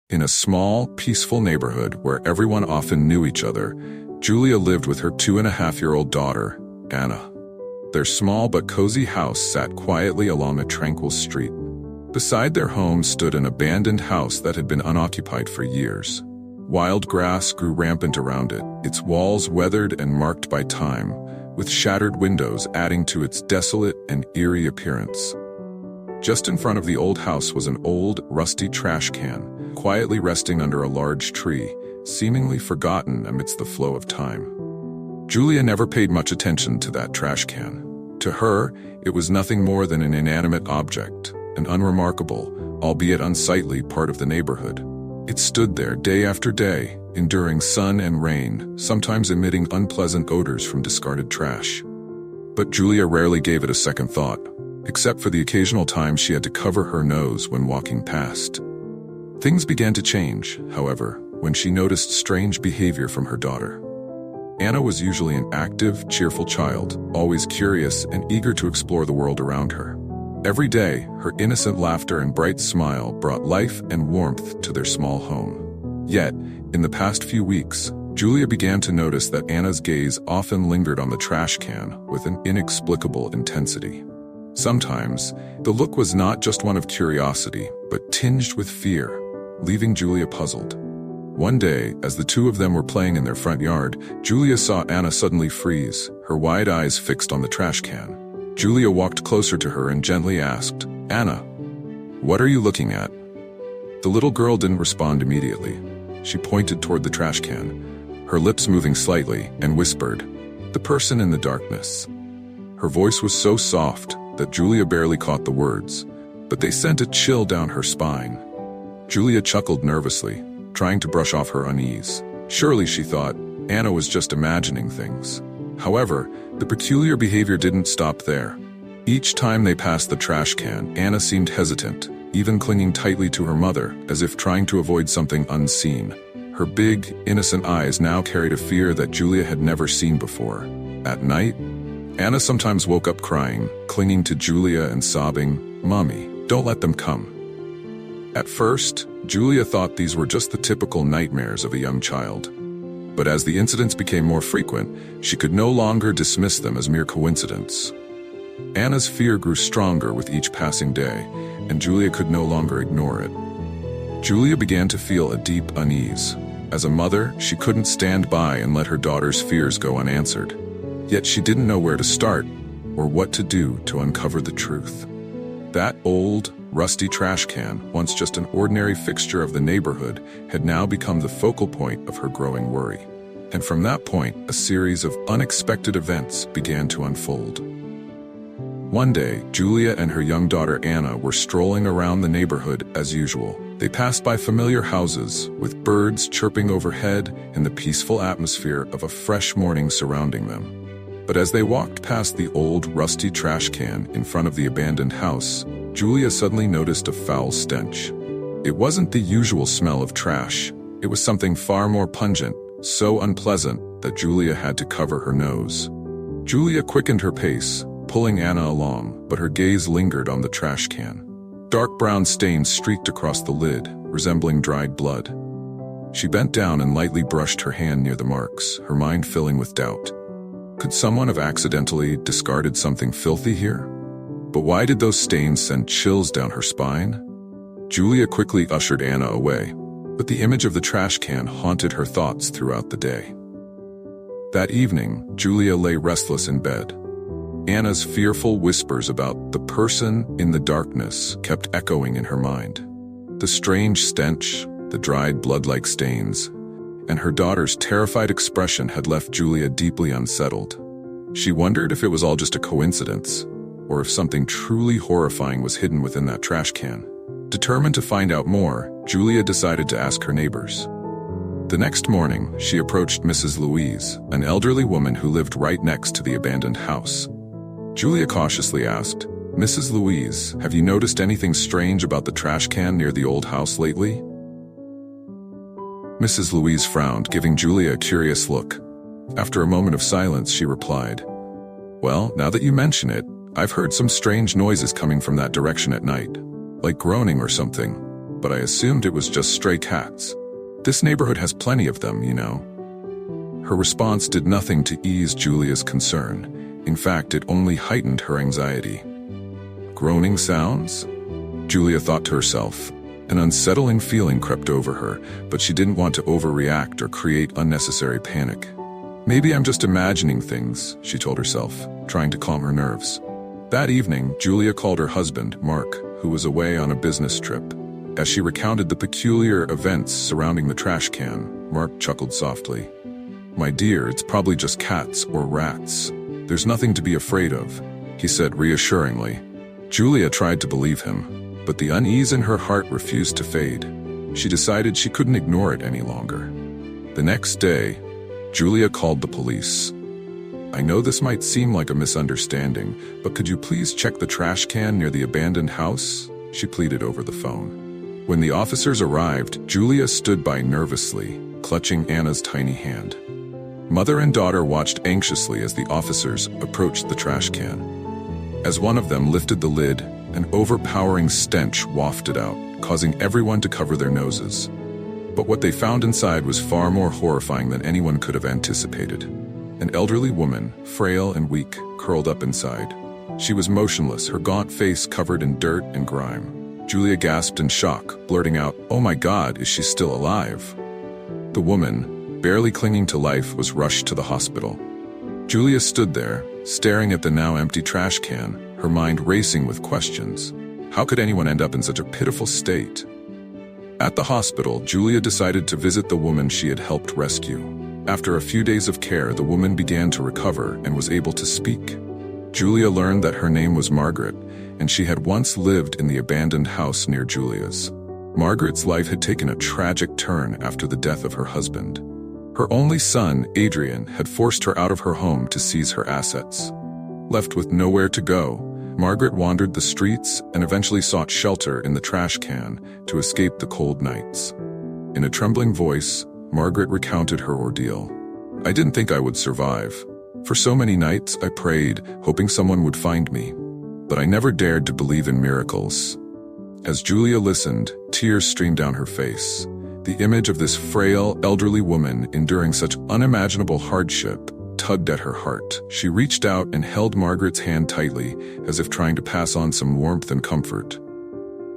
In a small, peaceful neighborhood where everyone often knew each other, Julia lived with her 2.5-year-old daughter, Anna. Their small but cozy house sat quietly along a tranquil street. Beside their home stood an abandoned house that had been unoccupied for years. Wild grass grew rampant around it, its walls weathered and marked by time, with shattered windows adding to its desolate and eerie appearance. Just in front of the old house was an old, rusty trash can, quietly resting under a large tree, seemingly forgotten amidst the flow of time. Julia never paid much attention to that trash can. To her, it was nothing more than an inanimate object, an unremarkable, albeit unsightly, part of the neighborhood. It stood there day after day, enduring sun and rain, sometimes emitting unpleasant odors from discarded trash. But Julia rarely gave it a second thought, except for the occasional time she had to cover her nose when walking past. Things began to change, however, when she noticed strange behavior from her daughter. Anna was usually an active, cheerful child, always curious and eager to explore the world around her. Every day, her innocent laughter and bright smile brought life and warmth to their small home. Yet, in the past few weeks, Julia began to notice that Anna's gaze often lingered on the trash can with an inexplicable intensity. Sometimes, the look was not just one of curiosity, but tinged with fear, leaving Julia puzzled. One day, as the two of them were playing in their front yard, Julia saw Anna suddenly freeze, her wide eyes fixed on the trash can. Julia walked closer to her and gently asked, "Anna, what are you looking at?" The little girl didn't respond immediately. She pointed toward the trash can, her lips moving slightly, and whispered, "The person in the darkness." Her voice was so soft that Julia barely caught the words, but they sent a chill down her spine. Julia chuckled nervously, trying to brush off her unease. Surely, she thought, Anna was just imagining things. However, the peculiar behavior didn't stop there. Each time they passed the trash can, Anna seemed hesitant, even clinging tightly to her mother, as if trying to avoid something unseen. Her big, innocent eyes now carried a fear that Julia had never seen before. At night, Anna sometimes woke up crying, clinging to Julia and sobbing, "Mommy, don't let them come." At first, Julia thought these were just the typical nightmares of a young child. But as the incidents became more frequent, she could no longer dismiss them as mere coincidence. Anna's fear grew stronger with each passing day, and Julia could no longer ignore it. Julia began to feel a deep unease. As a mother, she couldn't stand by and let her daughter's fears go unanswered. Yet she didn't know where to start or what to do to uncover the truth. That old, rusty trash can, once just an ordinary fixture of the neighborhood, had now become the focal point of her growing worry. And from that point, a series of unexpected events began to unfold. One day, Julia and her young daughter Anna were strolling around the neighborhood as usual. They passed by familiar houses, with birds chirping overhead and the peaceful atmosphere of a fresh morning surrounding them. But as they walked past the old, rusty trash can in front of the abandoned house, Julia suddenly noticed a foul stench. It wasn't the usual smell of trash. It was something far more pungent, so unpleasant that Julia had to cover her nose. Julia quickened her pace, pulling Anna along, but her gaze lingered on the trash can. Dark brown stains streaked across the lid, resembling dried blood. She bent down and lightly brushed her hand near the marks, her mind filling with doubt. Could someone have accidentally discarded something filthy here? But why did those stains send chills down her spine? Julia quickly ushered Anna away, but the image of the trash can haunted her thoughts throughout the day. That evening, Julia lay restless in bed. Anna's fearful whispers about the person in the darkness kept echoing in her mind. The strange stench, the dried blood-like stains, and her daughter's terrified expression had left Julia deeply unsettled. She wondered if it was all just a coincidence, or if something truly horrifying was hidden within that trash can. Determined to find out more, Julia decided to ask her neighbors. The next morning, she approached Mrs. Louise, an elderly woman who lived right next to the abandoned house. Julia cautiously asked, "Mrs. Louise, have you noticed anything strange about the trash can near the old house lately?" Mrs. Louise frowned, giving Julia a curious look. After a moment of silence, she replied, "Well, now that you mention it, I've heard some strange noises coming from that direction at night, like groaning or something, but I assumed it was just stray cats. This neighborhood has plenty of them, you know." Her response did nothing to ease Julia's concern. In fact, it only heightened her anxiety. Groaning sounds? Julia thought to herself. An unsettling feeling crept over her, but she didn't want to overreact or create unnecessary panic. "Maybe I'm just imagining things," she told herself, trying to calm her nerves. That evening, Julia called her husband, Mark, who was away on a business trip. As she recounted the peculiar events surrounding the trash can, Mark chuckled softly. "My dear, it's probably just cats or rats. There's nothing to be afraid of," he said reassuringly. Julia tried to believe him, but the unease in her heart refused to fade. She decided she couldn't ignore it any longer. The next day, Julia called the police. "I know this might seem like a misunderstanding, but could you please check the trash can near the abandoned house?" she pleaded over the phone. When the officers arrived, Julia stood by nervously, clutching Anna's tiny hand. Mother and daughter watched anxiously as the officers approached the trash can. As one of them lifted the lid, an overpowering stench wafted out, causing everyone to cover their noses. But what they found inside was far more horrifying than anyone could have anticipated. An elderly woman, frail and weak, curled up inside. She was motionless, her gaunt face covered in dirt and grime. Julia gasped in shock, blurting out, "Oh my God, is she still alive?" The woman, barely clinging to life, was rushed to the hospital. Julia stood there, staring at the now empty trash can, her mind racing with questions. How could anyone end up in such a pitiful state? At the hospital, Julia decided to visit the woman she had helped rescue. After a few days of care, the woman began to recover and was able to speak. Julia learned that her name was Margaret, and she had once lived in the abandoned house near Julia's. Margaret's life had taken a tragic turn after the death of her husband. Her only son, Adrian, had forced her out of her home to seize her assets. Left with nowhere to go, Margaret wandered the streets and eventually sought shelter in the trash can to escape the cold nights. In a trembling voice, Margaret recounted her ordeal. "I didn't think I would survive. For so many nights I prayed, hoping someone would find me. But I never dared to believe in miracles." As Julia listened, tears streamed down her face. The image of this frail, elderly woman enduring such unimaginable hardship tugged at her heart. She reached out and held Margaret's hand tightly, as if trying to pass on some warmth and comfort.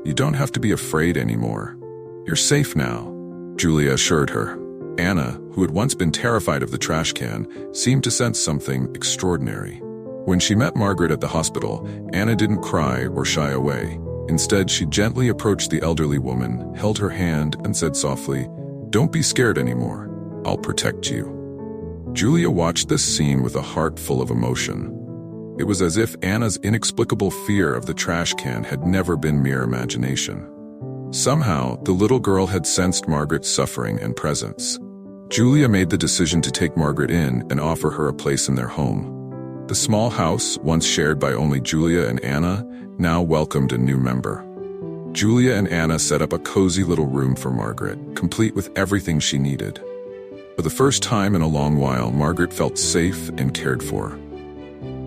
"You don't have to be afraid anymore. You're safe now," Julia assured her. Anna, who had once been terrified of the trash can, seemed to sense something extraordinary. When she met Margaret at the hospital, Anna didn't cry or shy away. Instead, she gently approached the elderly woman, held her hand, and said softly, "Don't be scared anymore. I'll protect you." Julia watched this scene with a heart full of emotion. It was as if Anna's inexplicable fear of the trash can had never been mere imagination. Somehow, the little girl had sensed Margaret's suffering and presence. Julia made the decision to take Margaret in and offer her a place in their home. The small house, once shared by only Julia and Anna, now welcomed a new member. Julia and Anna set up a cozy little room for Margaret, complete with everything she needed. For the first time in a long while, Margaret felt safe and cared for.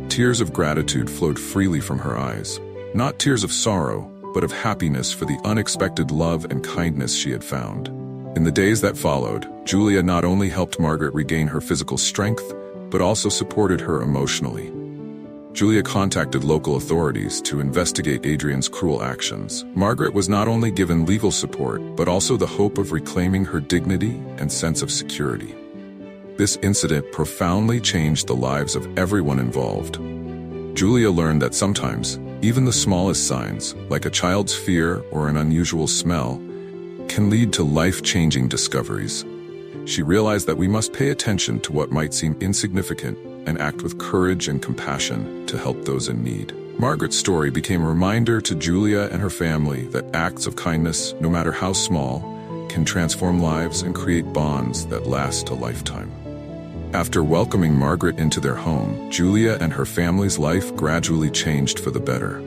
Tears of gratitude flowed freely from her eyes, not tears of sorrow, but of happiness for the unexpected love and kindness she had found. In the days that followed, Julia not only helped Margaret regain her physical strength, but also supported her emotionally. Julia contacted local authorities to investigate Adrian's cruel actions. Margaret was not only given legal support, but also the hope of reclaiming her dignity and sense of security. This incident profoundly changed the lives of everyone involved. Julia learned that sometimes, even the smallest signs, like a child's fear or an unusual smell, can lead to life-changing discoveries. She realized that we must pay attention to what might seem insignificant and act with courage and compassion to help those in need. Margaret's story became a reminder to Julia and her family that acts of kindness, no matter how small, can transform lives and create bonds that last a lifetime. After welcoming Margaret into their home, Julia and her family's life gradually changed for the better.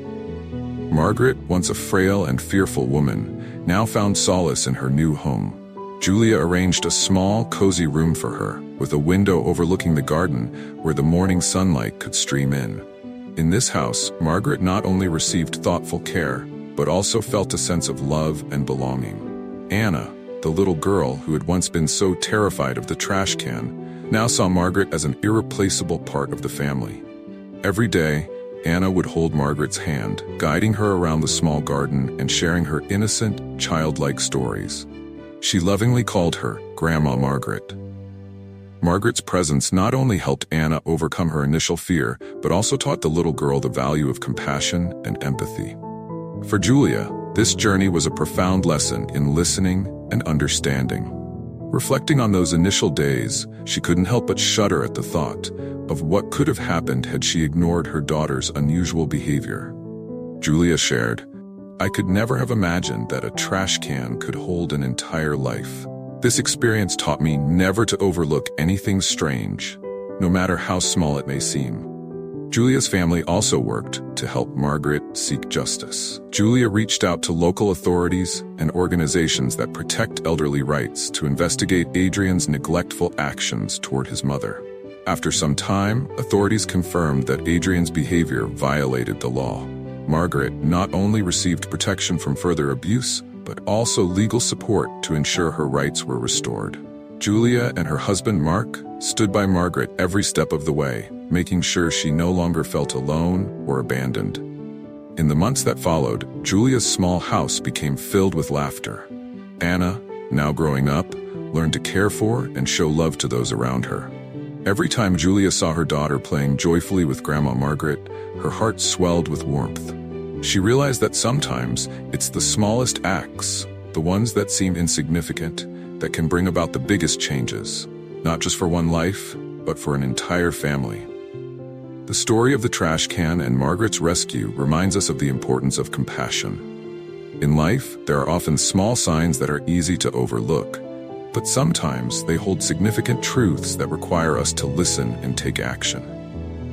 Margaret, once a frail and fearful woman, now found solace in her new home. Julia arranged a small, cozy room for her, with a window overlooking the garden where the morning sunlight could stream in. In this house, Margaret not only received thoughtful care, but also felt a sense of love and belonging. Anna, the little girl who had once been so terrified of the trash can, now saw Margaret as an irreplaceable part of the family. Every day, Anna would hold Margaret's hand, guiding her around the small garden and sharing her innocent, childlike stories. She lovingly called her Grandma Margaret. Margaret's presence not only helped Anna overcome her initial fear, but also taught the little girl the value of compassion and empathy. For Julia, this journey was a profound lesson in listening and understanding. Reflecting on those initial days, she couldn't help but shudder at the thought of what could have happened had she ignored her daughter's unusual behavior. Julia shared, "I could never have imagined that a trash can could hold an entire life. This experience taught me never to overlook anything strange, no matter how small it may seem." Julia's family also worked to help Margaret seek justice. Julia reached out to local authorities and organizations that protect elderly rights to investigate Adrian's neglectful actions toward his mother. After some time, authorities confirmed that Adrian's behavior violated the law. Margaret not only received protection from further abuse, but also legal support to ensure her rights were restored. Julia and her husband Mark stood by Margaret every step of the way, making sure she no longer felt alone or abandoned. In the months that followed, Julia's small house became filled with laughter. Anna, now growing up, learned to care for and show love to those around her. Every time Julia saw her daughter playing joyfully with Grandma Margaret, her heart swelled with warmth. She realized that sometimes it's the smallest acts, the ones that seem insignificant, that can bring about the biggest changes, not just for one life, but for an entire family. The story of the trash can and Margaret's rescue reminds us of the importance of compassion. In life, there are often small signs that are easy to overlook, but sometimes they hold significant truths that require us to listen and take action.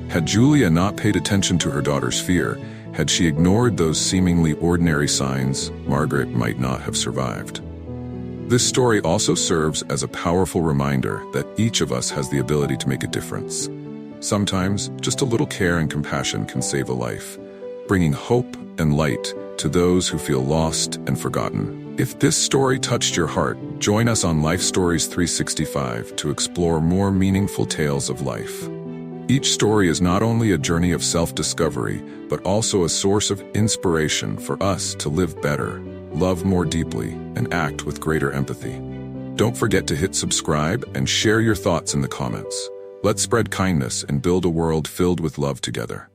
Had Julia not paid attention to her daughter's fear, had she ignored those seemingly ordinary signs, Margaret might not have survived. This story also serves as a powerful reminder that each of us has the ability to make a difference. Sometimes, just a little care and compassion can save a life, bringing hope and light to those who feel lost and forgotten. If this story touched your heart, join us on Life Stories 365 to explore more meaningful tales of life. Each story is not only a journey of self-discovery, but also a source of inspiration for us to live better, love more deeply, and act with greater empathy. Don't forget to hit subscribe and share your thoughts in the comments. Let's spread kindness and build a world filled with love together.